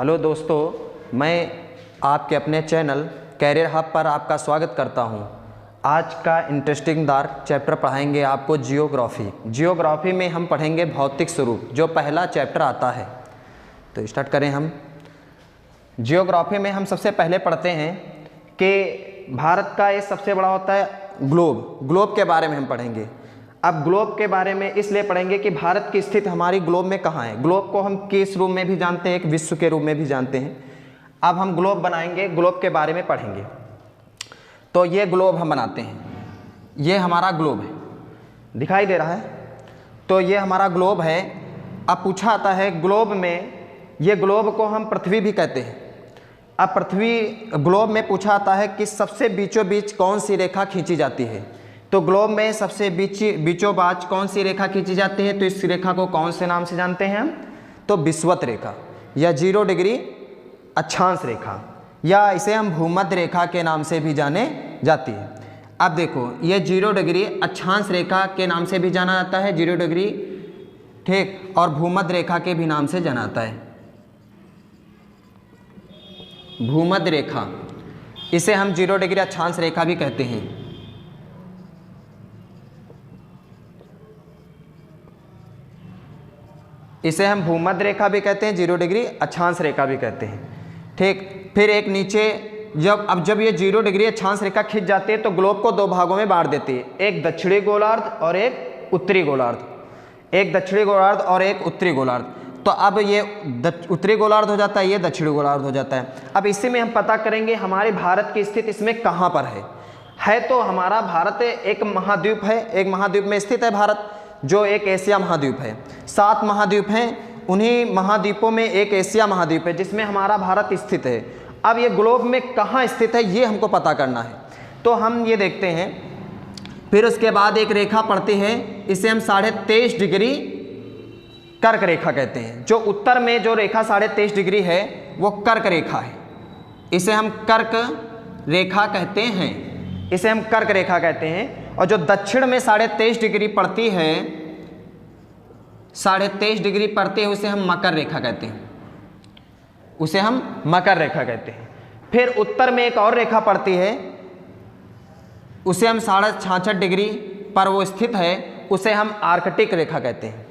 Hello दोस्तों, मैं आपके अपने चैनल कैरियर हब पर आपका स्वागत करता हूं। आज का इंटरेस्टिंग दार चैप्टर पढ़ाएंगे आपको जियोग्राफी। जियोग्राफी में हम पढ़ेंगे भौतिक स्वरूप, जो पहला चैप्टर आता है। तो स्टार्ट करें हम। जियोग्राफी में हम सबसे पहले पढ़ते हैं कि भारत का ये सबसे बड़ा होता है ग्लोब। ग्लोब के बारे में हम पढ़ेंगे। अब ग्लोब के बारे में इसलिए पढ़ेंगे कि भारत की स्थिति हमारी ग्लोब में कहाँ है। ग्लोब को हम किस रूप में भी जानते हैं, एक विश्व के रूप में भी जानते हैं। अब हम ग्लोब बनाएंगे, ग्लोब के बारे में पढ़ेंगे। तो ये ग्लोब हम बनाते हैं, ये हमारा ग्लोब है, दिखाई दे रहा है। तो ये हमारा ग्लोब है। अब पूछा आता है ग्लोब में, ये ग्लोब को हम पृथ्वी भी कहते हैं। अब पृथ्वी ग्लोब में पूछा आता है कि सबसे बीचों बीच कौन सी रेखा खींची जाती है। तो ग्लोब में सबसे बीचों बाच कौन सी रेखा खींची जाती है, तो इस रेखा को कौन से नाम से जानते हैं हम? तो विषुवत रेखा या 0 डिग्री अक्षांश रेखा, या इसे हम भूमध्य रेखा के नाम से भी जाने जाती है। अब देखो, ये 0 डिग्री अक्षांश रेखा के नाम से भी जाना जाता है, 0 डिग्री, ठीक, और भूमध्य रेखा के भी नाम से जाना जाता है। भूमध्य रेखा, इसे हम 0 डिग्री अक्षांश रेखा भी कहते हैं। इसे हम भूमध्य रेखा भी कहते हैं, 0 डिग्री अक्षांश रेखा भी कहते हैं, ठीक। फिर एक नीचे जब ये 0 डिग्री अक्षांश रेखा खिंच जाती है तो ग्लोब को 2 भागों में बांट देती है, एक दक्षिणी गोलार्ध और एक उत्तरी गोलार्ध। एक दक्षिणी गोलार्ध और एक उत्तरी गोलार्ध। तो अब ये उत्तरी गोलार्ध हो जाता है, ये दक्षिणी गोलार्ध हो जाता है। अब इसी में हम पता करेंगे हमारे भारत की स्थिति इसमें कहाँ पर है। तो हमारा भारत एक महाद्वीप है, एक महाद्वीप में स्थित है भारत, जो एक एशिया महाद्वीप है। 7 महाद्वीप हैं, उन्हीं महाद्वीपों में एक एशिया महाद्वीप है जिसमें हमारा भारत स्थित है। अब ये ग्लोब में कहाँ स्थित है ये हमको पता करना है। तो हम ये देखते हैं। फिर उसके बाद एक रेखा पड़ती है, इसे हम 23.5 डिग्री कर्क रेखा कहते हैं। जो उत्तर में जो रेखा 23.5 डिग्री है वो कर्क रेखा है, इसे हम कर्क रेखा कहते हैं। इसे हम कर्क रेखा कहते हैं। और जो दक्षिण में 23.5 डिग्री पड़ती है, 23.5 डिग्री पड़ती है, उसे हम मकर रेखा कहते हैं। उसे हम मकर रेखा कहते हैं। फिर उत्तर में एक और रेखा पड़ती है, उसे हम 66.5 डिग्री पर वो स्थित है, उसे हम आर्कटिक रेखा कहते हैं।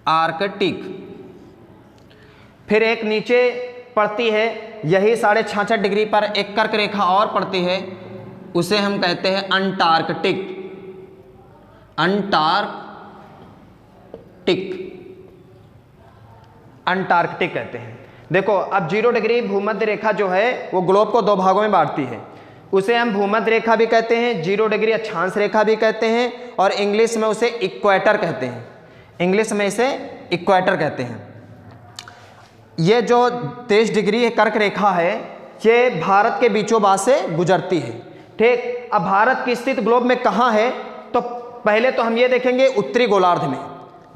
आर्कटिक। फिर एक नीचे पड़ती है, यही 66.5 डिग्री पर एक कर्क रेखा और पड़ती है, उसे हम कहते हैं अंटार्कटिक। अंटार्कटिक कहते हैं। देखो, अब 0 डिग्री भूमध्य रेखा जो है वो ग्लोब को 2 भागों में बांटती है। उसे हम भूमध्य रेखा भी कहते हैं, 0 डिग्री अक्षांश रेखा भी कहते हैं, और इंग्लिश में उसे इक्वेटर कहते हैं। इंग्लिश में इसे इक्वेटर कहते हैं। ये जो 23 डिग्री कर्क रेखा है, ये भारत के बीचों बात से गुजरती है, ठीक। अब भारत की स्थिति ग्लोब में कहाँ है, तो पहले तो हम ये देखेंगे उत्तरी गोलार्ध में।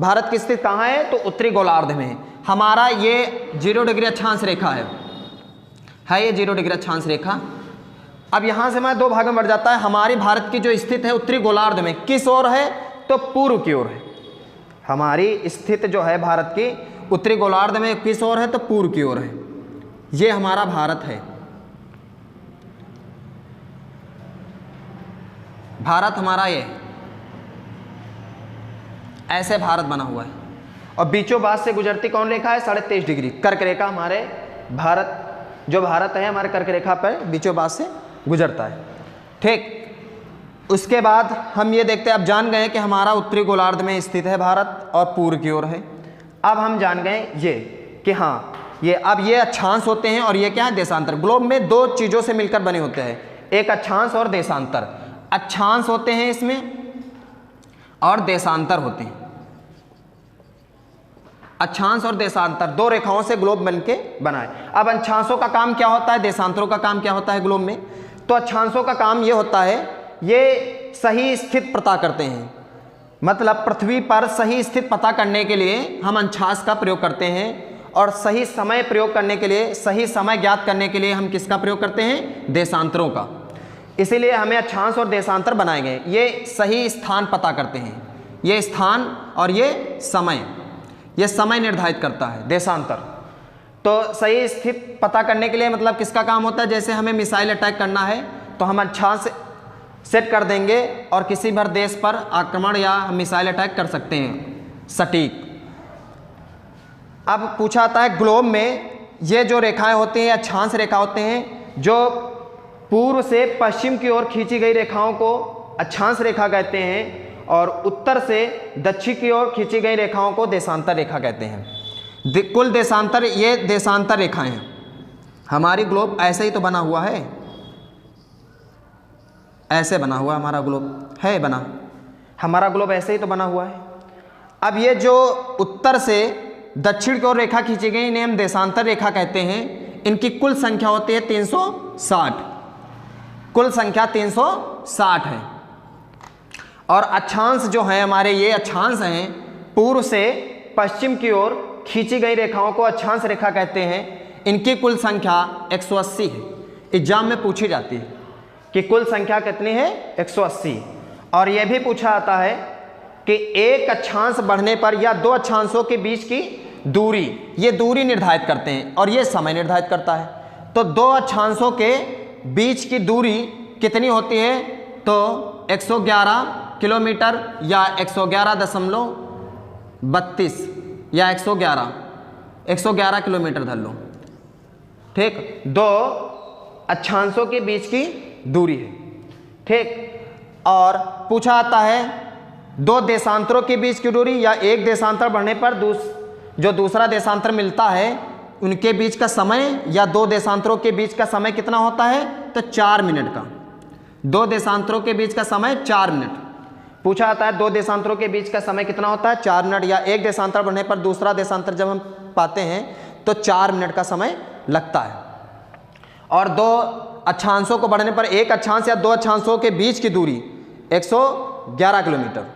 भारत की स्थिति कहाँ है, तो उत्तरी गोलार्ध में। हमारा ये 0 डिग्री अक्षांश रेखा है ये 0 डिग्री अक्षांश रेखा। अब यहाँ से हमारे 2 भागों में बढ़ जाता है। हमारी भारत की जो स्थिति है उत्तरी गोलार्ध में किस ओर है, तो पूर्व की ओर है। हमारी स्थिति जो है भारत की उत्तरी गोलार्ध में किस ओर है, तो पूर्व की ओर है। ये हमारा भारत है। भारत हमारा ये ऐसे भारत बना हुआ है, और बीचों बात से गुजरती कौन रेखा है, 23.5 डिग्री कर्क रेखा। हमारे भारत जो भारत है हमारे कर्क रेखा पर बीचों बात से गुजरता है, ठीक। उसके बाद हम ये देखते हैं, अब जान गए कि हमारा उत्तरी गोलार्ध में स्थित है भारत और पूर्व की ओर है। अब हम जान गए ये कि हाँ, ये अब ये अक्षांश होते हैं और ये क्या है, देशांतर। ग्लोब में 2 चीज़ों से मिलकर बने होते हैं, एक अक्षांश और देशांतर। अक्षांश होते हैं इसमें और देशांतर होते हैं। अक्षांश और देशांतर 2 रेखाओं से ग्लोब बनके बनाए। अब अक्षांशों का काम क्या होता है, देशांतरों का काम क्या होता है ग्लोब में? तो अक्षांशों का काम ये होता है, ये सही स्थिति पता करते हैं। मतलब पृथ्वी पर सही स्थिति पता करने के लिए हम अक्षांश का प्रयोग करते हैं, और सही समय प्रयोग करने के लिए, सही समय ज्ञात करने के लिए हम किसका प्रयोग करते हैं, देशांतरों का। इसीलिए हमें अक्षांश और देशांतर बनाए गए। ये सही स्थान पता करते हैं, ये स्थान और ये समय। ये समय निर्धारित करता है, देशांतर। तो सही स्थिति पता करने के लिए मतलब किसका काम होता है, जैसे हमें मिसाइल अटैक करना है तो हम अक्षांश सेट कर देंगे और किसी भी देश पर आक्रमण या मिसाइल अटैक कर सकते हैं सटीक। अब पूछा आता है ग्लोब में ये जो रेखाएं होती हैं, अक्षांश रेखा होते हैं, जो पूर्व से पश्चिम की ओर खींची गई रेखाओं को अक्षांश रेखा कहते हैं और उत्तर से दक्षिण की ओर खींची गई रेखाओं को देशांतर रेखा कहते हैं। कुल देशांतर, ये देशांतर रेखाएं हैं। हमारी ग्लोब ऐसे ही तो बना हुआ है, ऐसे बना हुआ हमारा ग्लोब है बना, हमारा ग्लोब ऐसे ही तो बना हुआ है। अब ये जो उत्तर से दक्षिण की ओर रेखा खींची गई इन्हें हम देशांतर रेखा कहते हैं। इनकी कुल संख्या होती है 360, कुल संख्या 360 है। और अक्षांश जो है हमारे, ये अक्षांश हैं, पूर्व से पश्चिम की ओर खींची गई रेखाओं को अक्षांश रेखा कहते हैं। इनकी कुल संख्या 180 है। एग्जाम में पूछी जाती है कि कुल संख्या कितनी है, 180। और यह भी पूछा जाता है कि एक अक्षांश बढ़ने पर या दो अक्षांशों के बीच की दूरी, ये दूरी निर्धारित करते हैं और ये समय निर्धारित करता है। तो दो अक्षांशों के बीच की दूरी कितनी होती है, तो 111 किलोमीटर या 111.32 या 111 किलोमीटर धर लो, ठीक। दो अक्षांशों के बीच की दूरी है, ठीक। और पूछा आता है दो देशांतरों के बीच की दूरी या एक देशांतर बढ़ने पर जो दूसरा देशांतर मिलता है उनके बीच का समय या दो देशांतरों के बीच का समय कितना होता है, तो 4 मिनट का। दो देशांतरों के बीच का समय 4 मिनट पूछा जाता है। दो देशांतरों के बीच का समय कितना होता है, 4 मिनट। या एक देशांतर बढ़ने पर दूसरा देशांतर जब हम पाते हैं तो 4 मिनट का समय लगता है। और दो अक्षांशों को बढ़ने पर एक अक्षांश या दो अक्षांशों के बीच की दूरी 111 किलोमीटर।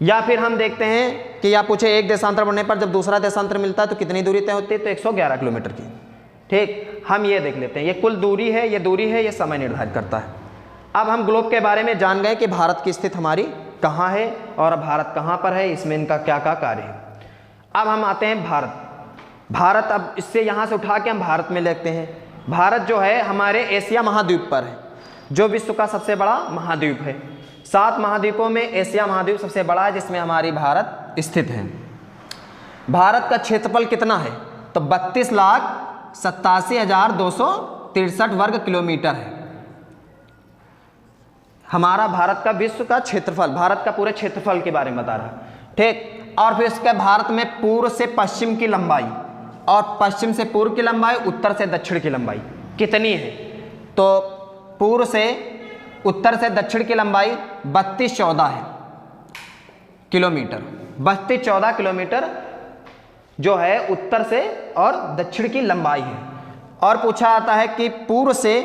या फिर हम देखते हैं कि या पूछे एक देशांतर बढ़ने पर जब दूसरा देशांतर मिलता है तो कितनी दूरी तय होती है, तो 111 किलोमीटर की, ठीक। हम ये देख लेते हैं, ये कुल दूरी है, ये दूरी है, ये समय निर्धारित करता है। अब हम ग्लोब के बारे में जान गए कि भारत की स्थिति हमारी कहाँ है और भारत कहाँ पर है, इसमें इनका क्या क्या कार्य है। अब हम आते हैं भारत। अब इससे यहाँ से उठा के हम भारत में देखते हैं। भारत जो है हमारे एशिया महाद्वीप पर है, जो विश्व का सबसे बड़ा महाद्वीप है। 7 महाद्वीपों में एशिया महाद्वीप सबसे बड़ा है, जिसमें हमारी भारत स्थित है। भारत का क्षेत्रफल कितना है, तो 32,87,263 वर्ग किलोमीटर है हमारा भारत का विश्व का क्षेत्रफल। भारत का पूरे क्षेत्रफल के बारे में बता रहा, ठीक। और फिर इसके भारत में पूर्व से पश्चिम की लंबाई और पश्चिम से पूर्व की लंबाई, उत्तर से दक्षिण की लंबाई कितनी है, तो पूर्व से उत्तर से दक्षिण की लंबाई 3214 है किलोमीटर। 3214 किलोमीटर जो है उत्तर से और दक्षिण की लंबाई है। और पूछा जाता है कि पूर्व से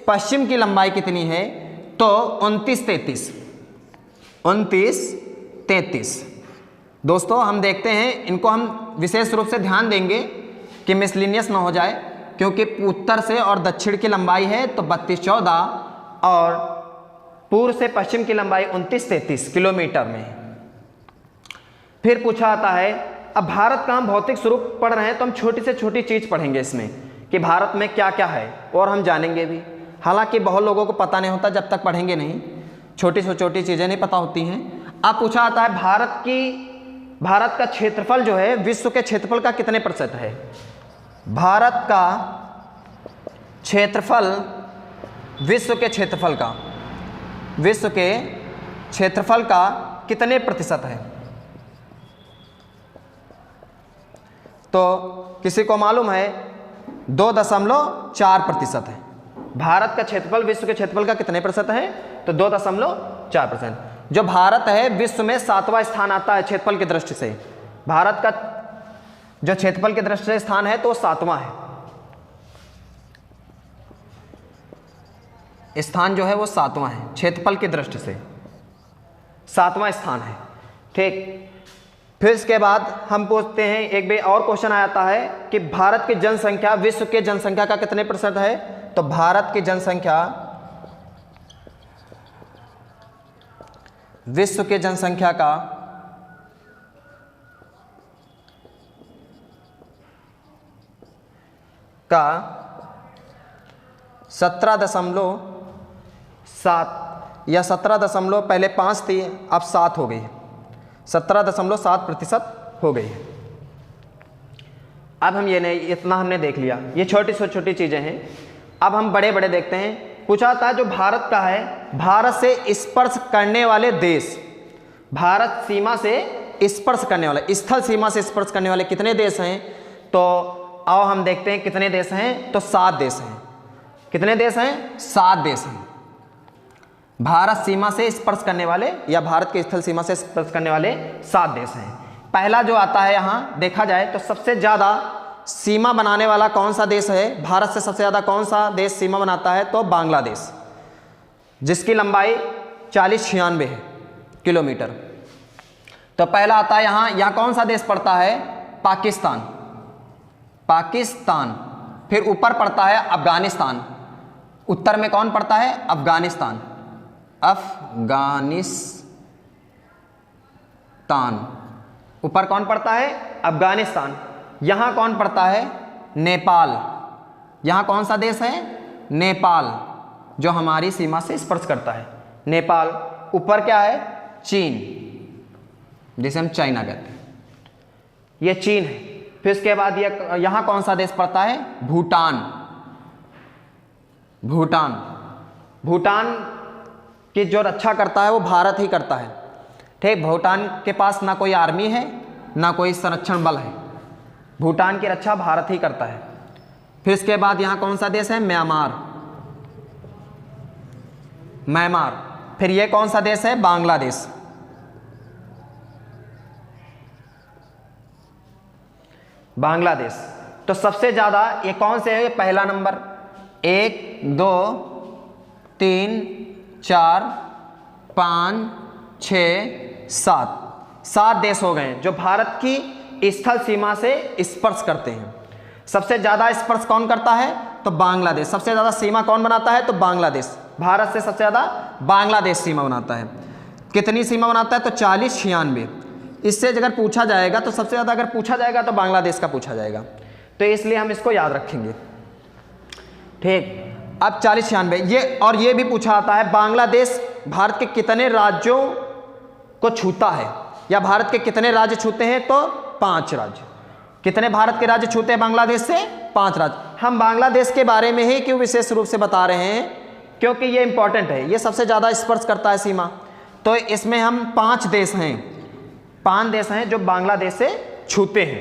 पश्चिम की लंबाई कितनी है, तो 2933। दोस्तों हम देखते हैं, इनको हम विशेष रूप से ध्यान देंगे कि मिसलिनियस ना हो जाए, क्योंकि उत्तर से और दक्षिण की लंबाई है तो 3214 और पूर्व से पश्चिम की लंबाई 2933 किलोमीटर में। फिर पूछा आता है, अब भारत का हम भौतिक स्वरूप पढ़ रहे हैं तो हम छोटी से छोटी चीज पढ़ेंगे इसमें कि भारत में क्या क्या है और हम जानेंगे भी। हालांकि बहुत लोगों को पता नहीं होता, जब तक पढ़ेंगे नहीं, छोटी से छोटी चीजें नहीं पता होती हैं। अब पूछा आता है भारत का क्षेत्रफल जो है विश्व के क्षेत्रफल का कितने प्रतिशत है। भारत का क्षेत्रफल विश्व के क्षेत्रफल का कितने प्रतिशत है, तो किसी को मालूम है 2.4% है। भारत का क्षेत्रफल विश्व के क्षेत्रफल का कितने प्रतिशत है, तो 2.4%। जो भारत है विश्व में 7वां स्थान आता है क्षेत्रफल की दृष्टि से। भारत का जो क्षेत्रफल की दृष्टि से स्थान है तो 7वां है, स्थान जो है वो 7वां है क्षेत्रफल की दृष्टि से, 7वां स्थान है, ठीक। फिर इसके बाद हम पूछते हैं, एक भी और क्वेश्चन आता है कि भारत की जनसंख्या विश्व के जनसंख्या का कितने प्रतिशत है, तो भारत की जनसंख्या विश्व के जनसंख्या का का 17.7 या 17 पहले 5 थी अब 7 हो गई है, 17.7% हो गई है। अब हम ये नहीं, इतना हमने देख लिया, ये छोटी छोटी चीज़ें हैं। अब हम बड़े बड़े देखते हैं। पूछा था जो भारत का है, भारत से स्पर्श करने वाले देश, भारत सीमा से स्पर्श करने वाले, स्थल सीमा से स्पर्श करने वाले कितने देश हैं? तो आओ हम देखते हैं कितने देश हैं। तो 7 देश हैं। कितने देश हैं? 7 देश हैं। भारत सीमा से स्पर्श करने वाले या भारत के स्थल सीमा से स्पर्श करने वाले 7 देश हैं। पहला जो आता है यहाँ देखा जाए तो सबसे ज़्यादा सीमा बनाने वाला कौन सा देश है? भारत से सबसे ज़्यादा कौन सा देश सीमा बनाता है? तो बांग्लादेश, जिसकी लंबाई 4096 है किलोमीटर। तो पहला आता है यहाँ कौन सा देश पड़ता है? पाकिस्तान, पाकिस्तान। फिर ऊपर पड़ता है अफगानिस्तान, उत्तर में कौन पड़ता है? अफगानिस्तान, अफगानिस्तान। ऊपर कौन पड़ता है? अफगानिस्तान। यहाँ कौन पड़ता है? नेपाल। यहाँ कौन सा देश है? नेपाल, जो हमारी सीमा से स्पर्श करता है, नेपाल। ऊपर क्या है? चीन, जिसे हम चाइना कहते हैं, ये चीन है। फिर उसके बाद ये यहाँ कौन सा देश पड़ता है? भूटान, भूटान। भूटान की जो रक्षा करता है वो भारत ही करता है, ठीक। भूटान के पास ना कोई आर्मी है ना कोई संरक्षण बल है, भूटान की रक्षा भारत ही करता है। फिर इसके बाद यहाँ कौन सा देश है? Myanmar, Myanmar. फिर ये कौन सा देश है? बांग्लादेश, बांग्लादेश। तो सबसे ज़्यादा ये कौन से है? पहला नंबर, 1 2 3 4 5 6 7 देश हो गए जो भारत की स्थल सीमा से स्पर्श करते हैं। सबसे ज़्यादा स्पर्श कौन करता है? तो बांग्लादेश। सबसे ज़्यादा सीमा कौन बनाता है? तो बांग्लादेश। भारत से सबसे ज़्यादा बांग्लादेश सीमा बनाता है। कितनी सीमा बनाता है? तो 4096। इससे अगर पूछा जाएगा तो सबसे ज़्यादा अगर पूछा जाएगा तो बांग्लादेश का पूछा जाएगा, तो इसलिए हम इसको याद रखेंगे, ठीक। अब 4096 ये, और ये भी पूछा जाता है बांग्लादेश भारत के कितने राज्यों को छूता है, या भारत के कितने राज्य छूते हैं? तो 5 राज्य। कितने भारत के राज्य छूते हैं बांग्लादेश से? 5 राज्य। हम बांग्लादेश के बारे में ही क्यों विशेष रूप से बता रहे हैं? क्योंकि ये इंपॉर्टेंट है, ये सबसे ज़्यादा स्पर्श करता है सीमा। तो इसमें हम 5 देश हैं, 5 देश हैं जो बांग्लादेश से छूते हैं।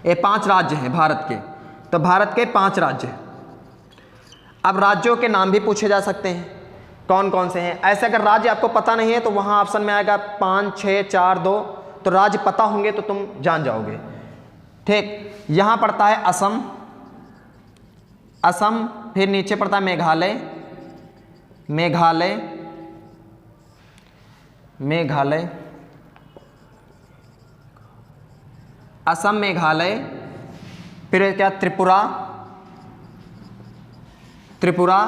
ये 5 राज्य हैं भारत के, तो भारत के 5 राज्य हैं। अब राज्यों के नाम भी पूछे जा सकते हैं, कौन कौन से हैं। ऐसे अगर राज्य आपको पता नहीं है तो वहाँ ऑप्शन में आएगा 5 6 4 2, तो राज्य पता होंगे तो तुम जान जाओगे, ठीक। यहाँ पड़ता है असम, असम। फिर नीचे पड़ता है मेघालय, मेघालय, मेघालय, असम, मेघालय। फिर क्या? त्रिपुरा, त्रिपुरा,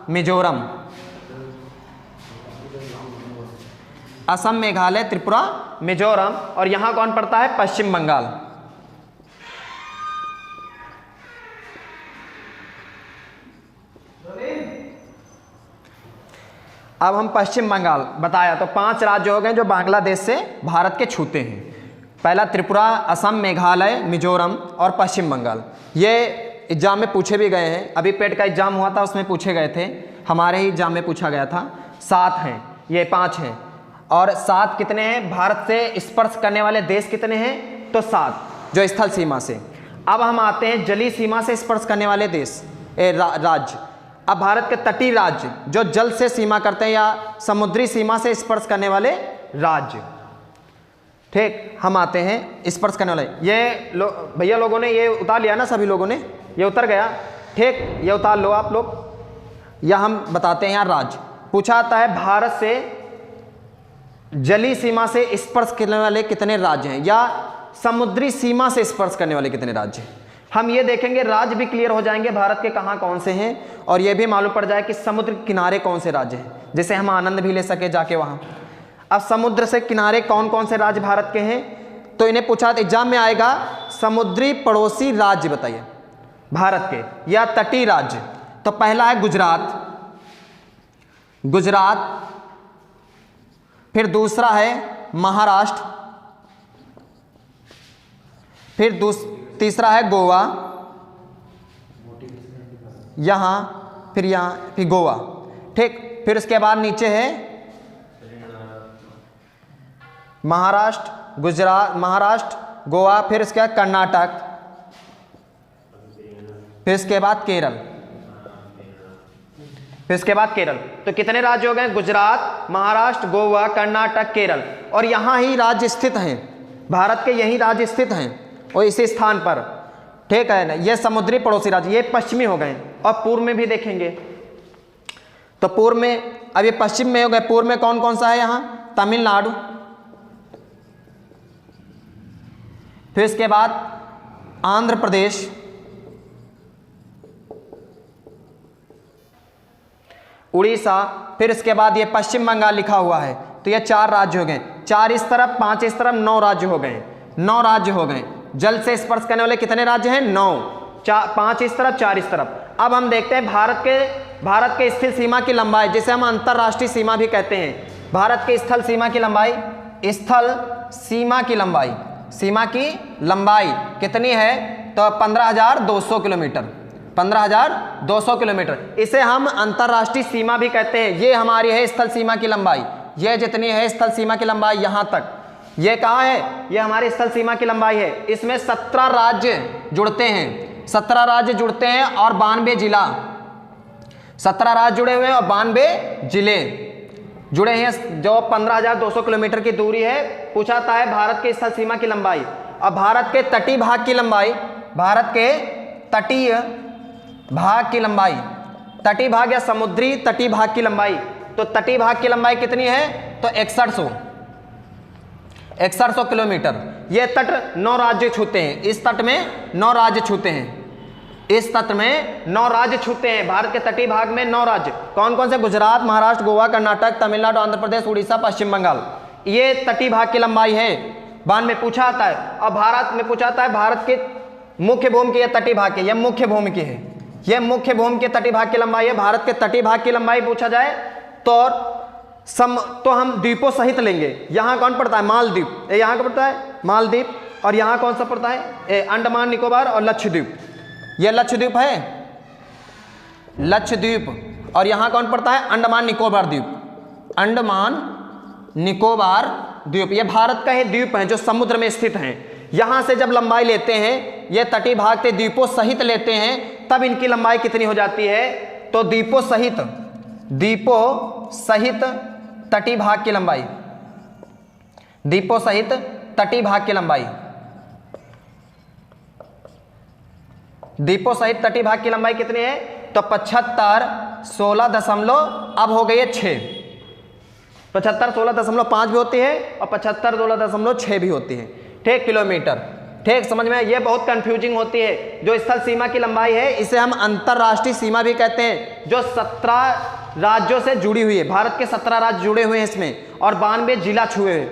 मिजोरम। असम, मेघालय, त्रिपुरा, मिजोरम। और यहाँ कौन पड़ता है? पश्चिम बंगाल। अब हम पश्चिम बंगाल बताया, तो 5 राज्य हो गए जो बांग्लादेश से भारत के छूते हैं। पहला त्रिपुरा, असम, मेघालय, मिजोरम और पश्चिम बंगाल। ये एग्जाम में पूछे भी गए हैं, अभी पेट का एग्जाम हुआ था उसमें पूछे गए थे, हमारे ही एग्जाम में पूछा गया था। 7 हैं, ये 5 हैं। और 7 कितने हैं? भारत से स्पर्श करने वाले देश कितने हैं? तो 7 जो स्थल सीमा से। अब हम आते हैं जलीय सीमा से स्पर्श करने वाले देश, राज्य। अब भारत के तटीय राज्य जो जल से सीमा करते हैं या समुद्री सीमा से स्पर्श करने वाले राज्य, ठीक। हम आते हैं स्पर्श करने वाले। ये भैया लोगों ने ये उतार लिया ना, सभी लोगों ने ये उतर गया, ठीक। ये उतार लो आप लोग। या हम बताते हैं यहाँ राज्य पूछा जाता है, भारत से जलीय सीमा से स्पर्श करने वाले कितने राज्य हैं, या समुद्री सीमा से स्पर्श करने वाले कितने राज्य हैं। हम ये देखेंगे, राज्य भी क्लियर हो जाएंगे भारत के कहाँ कौन से हैं, और ये भी मालूम पड़ जाए कि समुद्र किनारे कौन से राज्य हैं, जिससे हम आनंद भी ले सके जाके वहाँ। अब समुद्र से किनारे कौन कौन से राज्य भारत के हैं, तो इन्हें पूछा एग्जाम में आएगा, समुद्री पड़ोसी राज्य बताइए। भारत के या तटीय राज्य। तो पहला है गुजरात, गुजरात, फिर दूसरा है महाराष्ट्र, फिर तीसरा है गोवा, यहाँ फिर यहाँ फिर गोवा, ठीक। फिर उसके बाद नीचे है महाराष्ट्र, गुजरात, महाराष्ट्र, गोवा, फिर इसके बाद कर्नाटक, फिर इसके बाद केरल, फिर इसके बाद केरल। तो कितने राज्य हो गए? गुजरात, महाराष्ट्र, गोवा, कर्नाटक, केरल। और यहाँ ही राज्य स्थित हैं, भारत के यही राज्य स्थित हैं और इसी स्थान पर, ठीक है ना। ये समुद्री पड़ोसी राज्य, ये पश्चिमी हो गए। और पूर्व में भी देखेंगे तो पूर्व में, अब ये पश्चिम में हो गए, पूर्व में कौन कौन सा है? यहाँ तमिलनाडु, फिर इसके बाद आंध्र प्रदेश, उड़ीसा, फिर इसके बाद ये पश्चिम बंगाल लिखा हुआ है। तो ये 4 राज्य हो गए, 4 इस तरफ, 5 इस तरफ, 9 राज्य हो गए, 9 राज्य हो गए। जल से स्पर्श करने वाले कितने राज्य हैं? 9, 5 इस तरफ, 4 इस तरफ। अब हम देखते हैं भारत के स्थल सीमा की लंबाई, जिसे हम अंतरराष्ट्रीय सीमा भी कहते हैं। भारत के स्थल सीमा की लंबाई, स्थल सीमा की लंबाई, सीमा की लंबाई कितनी है? तो 15,200 किलोमीटर, 15,200 किलोमीटर। इसे हम अंतरराष्ट्रीय सीमा भी कहते हैं। ये हमारी है स्थल सीमा की लंबाई, ये जितनी है स्थल सीमा की लंबाई यहाँ तक, ये कहाँ है? ये हमारी स्थल सीमा की लंबाई है। इसमें 17 राज्य जुड़ते हैं, 17 राज्य जुड़ते हैं और 92 जिला, 17 राज्य जुड़े हुए हैं और 92 जिले जुड़े हैं, जो 15,200 किलोमीटर की दूरी है। पूछाता है भारत की स्थल सीमा की लंबाई। अब भारत के तटीय भाग की लंबाई, भारत के तटीय भाग की लंबाई, तटीय भाग या समुद्री तटीय भाग की लंबाई, तो तटीय भाग की लंबाई कितनी है? तो 6100 किलोमीटर। ये तट 9 राज्य छूते हैं, इस तट में 9 राज्य छूते हैं, इस तट में 9 राज्य छूते हैं। भारत के तटीय भाग में 9 राज्य कौन कौन से? गुजरात, महाराष्ट्र, गोवा, कर्नाटक, तमिलनाडु, आंध्र प्रदेश, उड़ीसा, पश्चिम बंगाल। ये तटीय भाग की लंबाई है। बान में पूछा आता है। अब भारत में पूछा आता है भारत के मुख्य भूमि की, तटीय भाग की, यह मुख्य भूमि की है, यह मुख्य भूमि के तटीय भाग की लंबाई है। भारत के तटीय भाग की लंबाई पूछा जाए तो हम द्वीपों सहित लेंगे। यहाँ कौन पड़ता है? मालदीव, यहाँ का पड़ता है मालदीव, और यहाँ कौन सा पड़ता है? अंडमान निकोबार और लक्षद्वीप। ये लक्षद्वीप है, लक्षद्वीप, और यहाँ कौन पड़ता है? अंडमान निकोबार द्वीप, अंडमान निकोबार द्वीप। ये भारत का ही द्वीप है जो समुद्र में स्थित हैं। यहाँ से जब लंबाई लेते हैं, ये तटीय भाग के द्वीपों सहित लेते हैं, तब इनकी लंबाई कितनी हो जाती है? तो द्वीपों सहित तटीय भाग की लंबाई, द्वीपों सहित तटीय भाग की लंबाई, द्वीपों सहित तटीय भाग की लंबाई कितनी है? तो 75 16 अब हो गई है 6, 75 16.5 भी होती है और 75 16.6 भी होती है, ठीक, किलोमीटर। ठीक, समझ में? ये बहुत कंफ्यूजिंग होती है। जो स्थल सीमा की लंबाई है इसे हम अंतरराष्ट्रीय सीमा भी कहते हैं, जो 17 राज्यों से जुड़ी हुई है। भारत के 17 राज्य जुड़े हुए हैं इसमें और 92 जिला छुए हुए।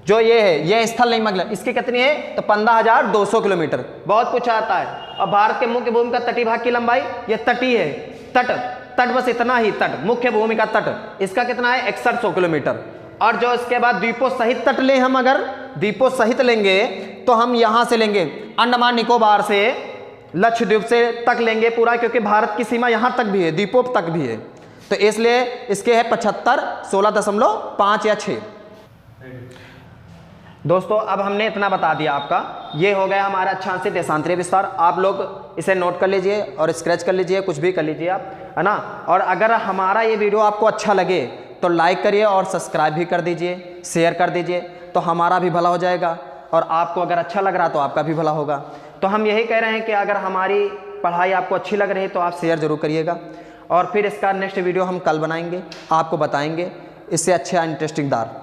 जो ये है, ये स्थल नहीं मतलब, इसकी कितनी है? तो 15,200 किलोमीटर। बहुत कुछ आता है। और भारत के मुख्य भूमि का तटीय भाग की लंबाई, ये तटीय है, तट बस इतना ही, तट, मुख्य भूमि का तट, इसका कितना है? 6100 किलोमीटर। और जो इसके बाद द्वीपों सहित तट ले, हम अगर द्वीपों सहित लेंगे तो हम यहाँ से लेंगे अंडमान निकोबार से लक्षद्वीप से तक लेंगे पूरा, क्योंकि भारत की सीमा यहाँ तक भी है, द्वीपों तक भी है। तो इसलिए इसके है 75 16.5 या 6। दोस्तों अब हमने इतना बता दिया आपका, ये हो गया हमारा अक्षांशीय देशांतरीय विस्तार। आप लोग इसे नोट कर लीजिए और स्क्रैच कर लीजिए, कुछ भी कर लीजिए आप, है ना। और अगर हमारा ये वीडियो आपको अच्छा लगे तो लाइक करिए और सब्सक्राइब भी कर दीजिए, शेयर कर दीजिए, तो हमारा भी भला हो जाएगा और आपको अगर अच्छा लग रहा तो आपका भी भला होगा। तो हम यही कह रहे हैं कि अगर हमारी पढ़ाई आपको अच्छी लग रही है तो आप शेयर जरूर करिएगा। और फिर इसका नेक्स्ट वीडियो हम कल बनाएंगे, आपको बताएंगे इससे अच्छा इंटरेस्टिंग दार।